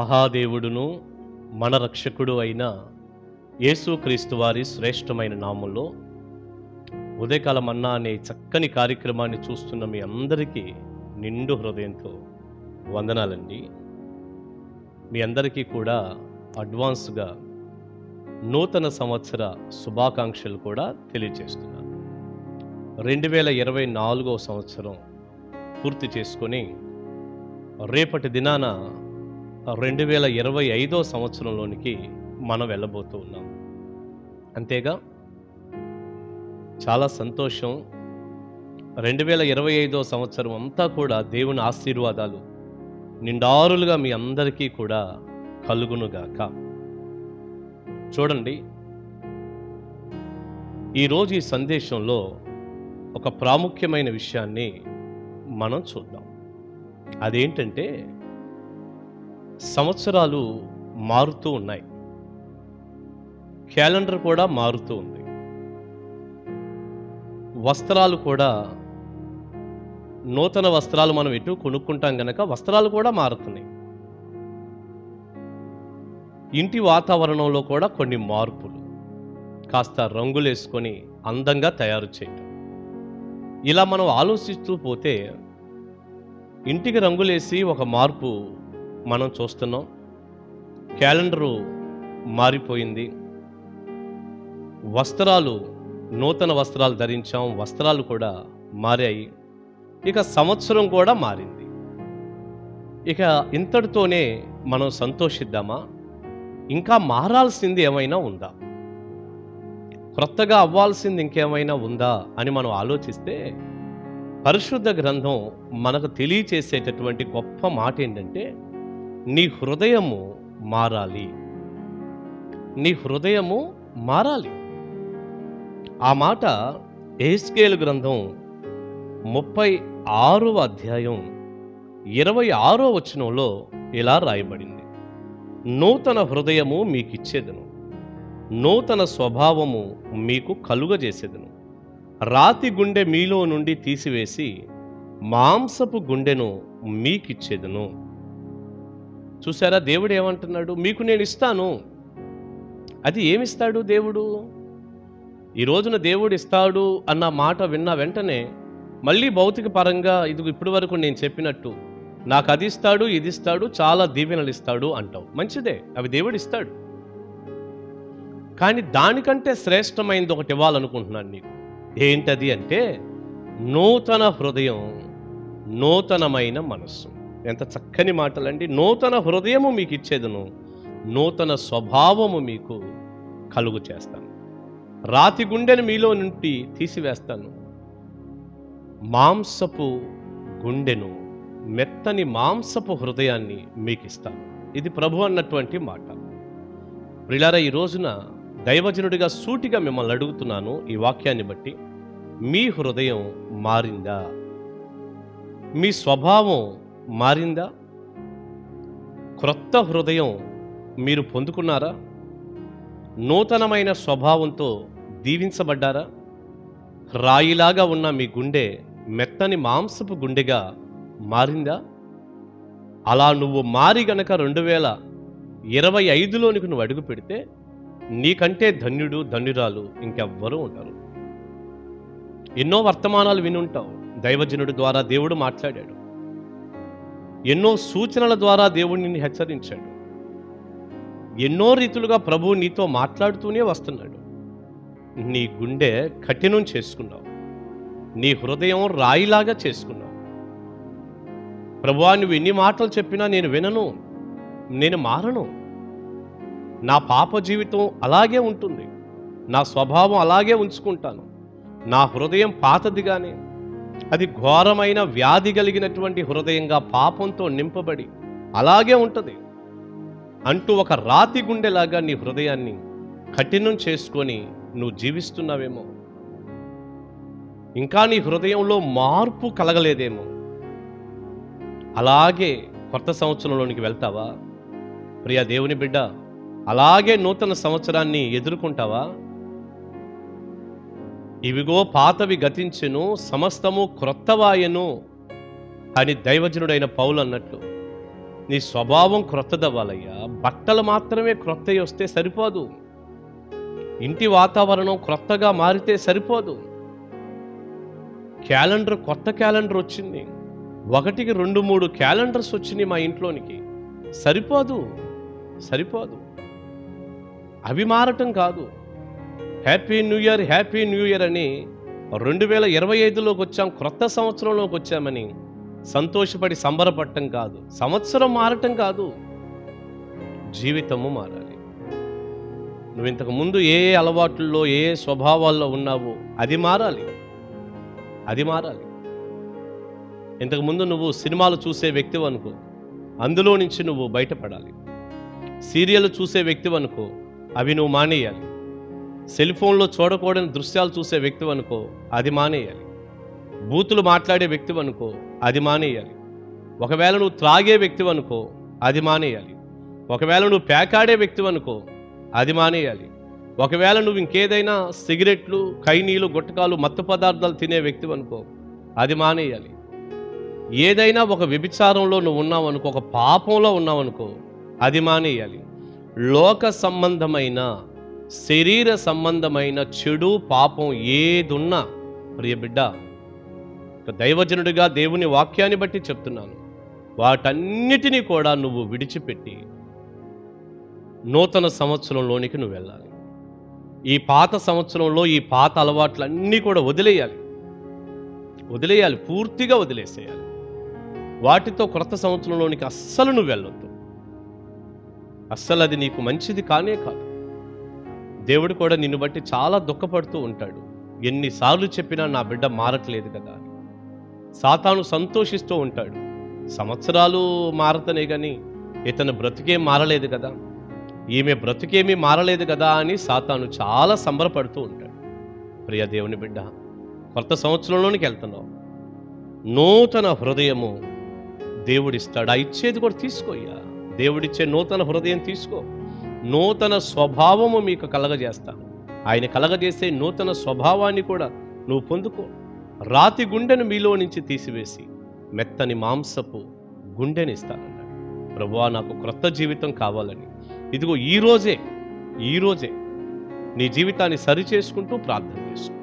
మహాదేవుడును మన రక్షకుడు అయిన యేసుక్రీస్తు వారి శ్రేష్టమైన నామంలో ఉదయకాల మన్నా అనే చక్కని కార్యక్రమాన్ని చూస్తున్న మీ అందరికీ నిండు హృదయంతో వందనాలండి. మీ అందరికీ కూడా అడ్వాన్స్గా నూతన సంవత్సర శుభాకాంక్షలు కూడా తెలియజేస్తున్నాను. 2024 సంవత్సరం పూర్తి చేసుకొని రేపటి దినాన 2025 సంవత్సరంలోనికి మనం వెళ్ళబోతూ ఉన్నాం. అంతేగా, చాలా సంతోషం. 2025 సంవత్సరం అంతా కూడా దేవుని ఆశీర్వాదాలు నిండారులుగా మీ అందరికీ కూడా కలుగునుగాక. చూడండి, ఈరోజు ఈ సందేశంలో ఒక ప్రాముఖ్యమైన విషయాన్ని మనం చూద్దాం. అదేంటంటే, సంవత్సరాలు మారుతూ ఉన్నాయి, క్యాలెండర్ కూడా మారుతూ ఉంది, వస్త్రాలు కూడా, నూతన వస్త్రాలు మనం ఎటు కొనుక్కుంటాం గనక వస్త్రాలు కూడా మారుతున్నాయి. ఇంటి వాతావరణంలో కూడా కొన్ని మార్పులు, కాస్త రంగులు వేసుకొని అందంగా తయారు చేయటం. ఇలా మనం ఆలోచిస్తూ పోతే ఇంటికి రంగులేసి ఒక మార్పు మనం చూస్తున్నాం. క్యాలెండరు మారిపోయింది, వస్త్రాలు, నూతన వస్త్రాలు ధరించాం, వస్త్రాలు కూడా మారాయి. ఇక సంవత్సరం కూడా మారింది. ఇక ఇంతటితోనే మనం సంతోషిద్దామా? ఇంకా మారాల్సింది ఏమైనా ఉందా? క్రొత్తగా అవ్వాల్సింది ఇంకేమైనా ఉందా అని మనం ఆలోచిస్తే, పరిశుద్ధ గ్రంథం మనకు తెలియచేసేటటువంటి గొప్ప మాట ఏంటంటే, నీ హృదయము మారాలి. నీ హృదయము మారాలి. ఆ మాట యెహెజ్కేలు గ్రంథం 36వ అధ్యాయం 26వ వచనంలో ఇలా రాయబడింది: నూతన హృదయము మీకిచ్చేదను, నూతన స్వభావము మీకు కలుగజేసేదను, రాతి గుండె మీలో నుండి తీసివేసి మాంసపు గుండెను మీకిచ్చేదను. చూసారా, దేవుడు ఏమంటున్నాడు? మీకు నేను ఇస్తాను. అది ఏమిస్తాడు దేవుడు? ఈ రోజున దేవుడు ఇస్తాడు అన్న మాట విన్న వెంటనే మళ్ళీ భౌతిక పరంగా ఇది ఇప్పటి వరకు నేను చెప్పినట్టు నాకు అది ఇస్తాడు, ఇది ఇస్తాడు, చాలా దీవెనలు ఇస్తాడు అంటావు. మంచిదే, అవి దేవుడు ఇస్తాడు. కానీ దానికంటే శ్రేష్టమైనది ఒకటి ఇవ్వాలనుకుంటున్నాను నీకు. ఏంటది అంటే, నూతన హృదయం, నూతనమైన మనస్సు. ఎంత చక్కని మాటలండి. నూతన హృదయము మీకు ఇచ్చేదను, నూతన స్వభావము మీకు కలుగు చేస్తాను, రాతి గుండెను మీలో నుండి తీసివేస్తాను, మాంసపు గుండెను, మెత్తని మాంసపు హృదయాన్ని మీకు ఇస్తాను. ఇది ప్రభు అన్నటువంటి మాట. ప్రియులారా, ఈ రోజున దైవజనుడిగా సూటిగా మిమ్మల్ని అడుగుతున్నాను, ఈ వాక్యాన్ని బట్టి, మీ హృదయం మారిందా? మీ స్వభావం మారిందా? క్రొత్త హృదయం మీరు పొందుకున్నారా? నూతనమైన స్వభావంతో దీవించబడ్డారా? రాయిలాగా ఉన్న మీ గుండె మెత్తని మాంసపు గుండెగా మారిందా? అలా నువ్వు మారి గనక 2025లోనికి నువ్వు అడుగు పెడితే, నీకంటే ధన్యుడు, ధన్యురాలు ఇంకెవ్వరూ ఉండరు. ఎన్నో వర్తమానాలు వినుంటావు. దైవజనుడి ద్వారా దేవుడు మాట్లాడాడు, ఎన్నో సూచనల ద్వారా దేవుడు నిన్ను హెచ్చరించాడు, ఎన్నో రీతులుగా ప్రభువు నీతో మాట్లాడుతూనే వస్తున్నాడు. నీ గుండె కఠినం చేసుకున్నావు, నీ హృదయం రాయిలాగా చేసుకున్నావు. ప్రభువా, నువ్వు ఎన్ని మాటలు చెప్పినా నేను వినను, నేను మారను, నా పాప జీవితం అలాగే ఉంటుంది, నా స్వభావం అలాగే ఉంచుకుంటాను, నా హృదయం పాతదిగానే, అది ఘోరమైన వ్యాధి కలిగినటువంటి హృదయంగా పాపంతో నింపబడి అలాగే ఉంటుంది అంటూ ఒక రాతి గుండెలాగా నీ హృదయాన్ని కఠినం చేసుకొని నువ్వు జీవిస్తున్నావేమో. ఇంకా నీ హృదయంలో మార్పు కలగలేదేమో. అలాగే కొత్త సంవత్సరంలోనికి వెళ్తావా? ప్రియ దేవుని బిడ్డ, అలాగే నూతన సంవత్సరాన్ని ఎదుర్కొంటావా? ఇవిగో పాతవి గతించెను, సమస్తము క్రొత్తవాయెను అని దైవజనుడైన పౌలు అన్నట్లు నీ స్వభావం క్రొత్తదవ్వాలయ్యా. బట్టలు మాత్రమే క్రొత్తవి వస్తే సరిపోదు. ఇంటి వాతావరణం క్రొత్తగా మారితే సరిపోదు. క్యాలెండర్, కొత్త క్యాలెండర్ వచ్చింది. 1కి 2, 3 క్యాలెండర్స్ వచ్చినాయి మా ఇంట్లోనికి. సరిపోదు. అవి మారటం కాదు. Happy new year, happy new year అని 2025లోకి వచ్చాం, క్రొత్త సంవత్సరంలోకి వచ్చామని సంతోషపడి సంబరపడటం కాదు. సంవత్సరం మారటం కాదు, జీవితము మారాలి. నువ్వు ఇంతకు ముందు ఏ అలవాట్లలో, ఏ స్వభావాల్లో ఉన్నావో అది మారాలి. ఇంతకుముందు నువ్వు సినిమాలు చూసే వ్యక్తివి అనుకో, అందులో నుంచి నువ్వు బయటపడాలి. సీరియల్ చూసే వ్యక్తివి అనుకో, అవి నువ్వు మానేయాలి. సెల్ ఫోన్లో చూడకూడని దృశ్యాలు చూసే వ్యక్తివి అనుకో, అది మానేయాలి. బూతులు మాట్లాడే వ్యక్తివి అనుకో, అది మానేయాలి. ఒకవేళ నువ్వు త్రాగే వ్యక్తివి అనుకో, అది మానేయాలి. ఒకవేళ నువ్వు పేకాడే వ్యక్తివి అనుకో, అది మానేయాలి. ఒకవేళ నువ్వు ఇంకేదైనా సిగరెట్లు, ఖైనీలు, గుట్టకాలు, మత్తు పదార్థాలు తినే వ్యక్తివి అనుకో, అది మానేయాలి. ఏదైనా ఒక వ్యభిచారంలో నువ్వు ఉన్నావు అనుకో, ఒక పాపంలో ఉన్నావు అనుకో, అది మానేయాలి. లోక సంబంధమైన, శరీర సంబంధమైన చెడు, పాపం ఏదున్నా ప్రియ బిడ్డ, దైవజనుడిగా దేవుని వాక్యాన్ని బట్టి చెప్తున్నాను, వాటన్నిటినీ కూడా నువ్వు విడిచిపెట్టి నూతన సంవత్సరంలోనికి నువ్వు వెళ్ళాలి. ఈ పాత సంవత్సరంలో ఈ పాత అలవాట్లన్నీ కూడా వదిలేయాలి, పూర్తిగా వదిలేసేయాలి. వాటితో క్రొత్త సంవత్సరంలోనికి అస్సలు నువ్వు వెళ్ళొద్దు. అస్సలు అది నీకు మంచిది కానే కాదు. దేవుడు కూడా నిన్ను బట్టి చాలా దుఃఖపడుతూ ఉంటాడు. ఎన్నిసార్లు చెప్పినా నా బిడ్డ మారట్లేదు కదా అని. సాతాను సంతోషిస్తూ ఉంటాడు. సంవత్సరాలు మారతనే కానీ ఇతను బ్రతికేం మారలేదు కదా, ఈమె బ్రతికేమీ మారలేదు కదా అని సాతాను చాలా సంబరపడుతూ ఉంటాడు. ప్రియ దేవుని బిడ్డ, కొత్త సంవత్సరంలోనికి వెళ్తున్నావు. నూతన హృదయము దేవుడిస్తాడు. ఆ ఇచ్చేది కూడా తీసుకోయ్యా. దేవుడిచ్చే నూతన హృదయం తీసుకో. నూతన స్వభావము మీకు కలగజేస్తాను. ఆయన కలగజేసే నూతన స్వభావాన్ని కూడా నువ్వు పొందుకో. రాతి గుండెను మీలో నుంచి తీసివేసి మెత్తని మాంసపు గుండెని ఇస్తానన్నాడు. ప్రభువా, నాకు క్రొత్త జీవితం కావాలని ఇదిగో ఈ రోజే నీ జీవితాన్ని సరిచేసుకుంటూ ప్రార్థన చేసుకో.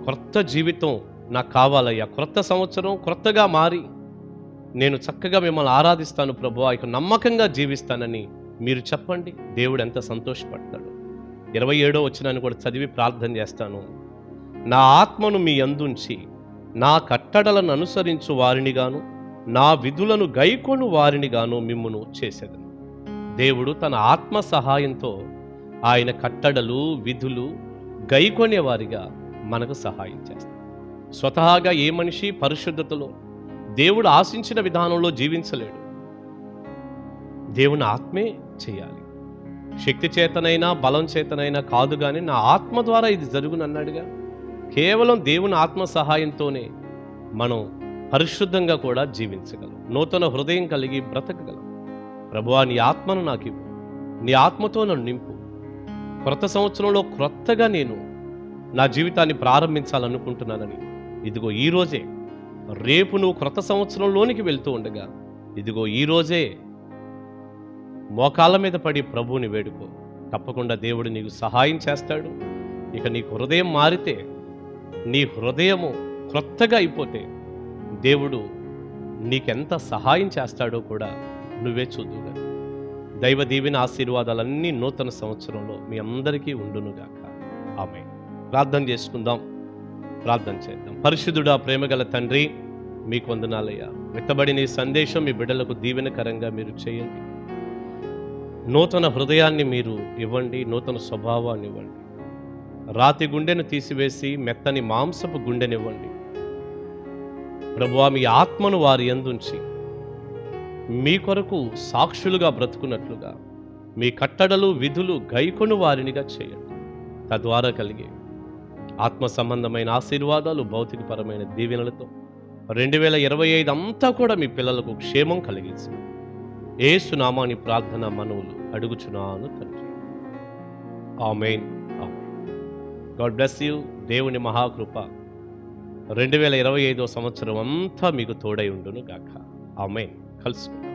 క్రొత్త జీవితం నాకు కావాలయ్యా. క్రొత్త సంవత్సరం క్రొత్తగా మారి నేను చక్కగా మిమ్మల్ని ఆరాధిస్తాను ప్రభువా, ఇక నమ్మకంగా జీవిస్తానని మీరు చెప్పండి. దేవుడు ఎంత సంతోషపడతాడు. 27వ వచనాన్ని కూడా చదివి ప్రార్థన చేస్తాను. నా ఆత్మను మీ యందుంచి నా కట్టడలను అనుసరించు వారినిగాను, నా విధులను గైకొను వారినిగాను మిమ్మును చేసేదను. దేవుడు తన ఆత్మ సహాయంతో ఆయన కట్టడలు, విధులు గైకొనే వారిగా మనకు సహాయం చేస్తాడు. స్వతహాగా ఏ మనిషి పరిశుద్ధతలో దేవుడు ఆశించిన విధానంలో జీవించలేడు. దేవుని ఆత్మే చేయాలి. శక్తి చేతనైనా బలం చేతనైనా కాదు, కానీ నా ఆత్మ ద్వారా ఇది జరుగునన్నాడుగా. కేవలం దేవుని ఆత్మ సహాయంతోనే మనం పరిశుద్ధంగా కూడా జీవించగలం, నూతన హృదయం కలిగి బ్రతకగలం. ప్రభువా, నీ ఆత్మను నాకు ఇవ్వు, నీ ఆత్మతో నన్ను నింపు. క్రొత్త సంవత్సరంలో క్రొత్తగా నేను నా జీవితాన్ని ప్రారంభించాలనుకుంటున్నానని ఇదిగో ఈ రోజే, రేపు నువ్వు క్రొత్త సంవత్సరంలోనికి వెళ్తూ ఉండగా ఇదిగో ఈ రోజే మోకాళ్ళ మీద పడి ప్రభువుని వేడుకో. తప్పకుండా దేవుడు నీకు సహాయం చేస్తాడు. ఇక నీకు హృదయం మారితే, నీ హృదయము క్రొత్తగా అయిపోతే దేవుడు నీకెంత సహాయం చేస్తాడో కూడా నువ్వే చూద్దుగా. దైవ దీవెన ఆశీర్వాదాలన్నీ నూతన సంవత్సరంలో మీ అందరికీ ఉండునుగాక. ఆమేన్. ప్రార్థన చేసుకుందాం, ప్రార్థన చేద్దాం. పరిశుద్ధుడా, ప్రేమగల తండ్రి, మీకు వందనాలయ్యా. విత్తబడిన ఈ సందేశం మీ బిడ్డలకు దీవెనకరంగా మీరు చేయండి. నూతన హృదయాన్ని మీరు ఇవ్వండి, నూతన స్వభావాన్ని ఇవ్వండి. రాతి గుండెను తీసివేసి మెత్తని మాంసపు గుండెనివ్వండి. ప్రభువా, మీ ఆత్మను వారి యందుంచి మీ కొరకు సాక్షులుగా బ్రతుకున్నట్లుగా మీ కట్టడలు, విధులు గైకొను వారినిగా చేయండి. తద్వారా కలిగే ఆత్మ సంబంధమైన ఆశీర్వాదాలు, భౌతికపరమైన దీవెనలతో 2025 అంతా కూడా మీ పిల్లలకు క్షేమం కలిగించండి. యేసు నామాని ప్రార్థన మనవులు అడుగుచున్నాను తండ్రి. ఆమేన్. God bless you. దేవుని మహాకృప 2025 సంవత్సరం అంతా మీకు తోడై ఉండును గాక. ఆమేన్. కలుసుకుందాం.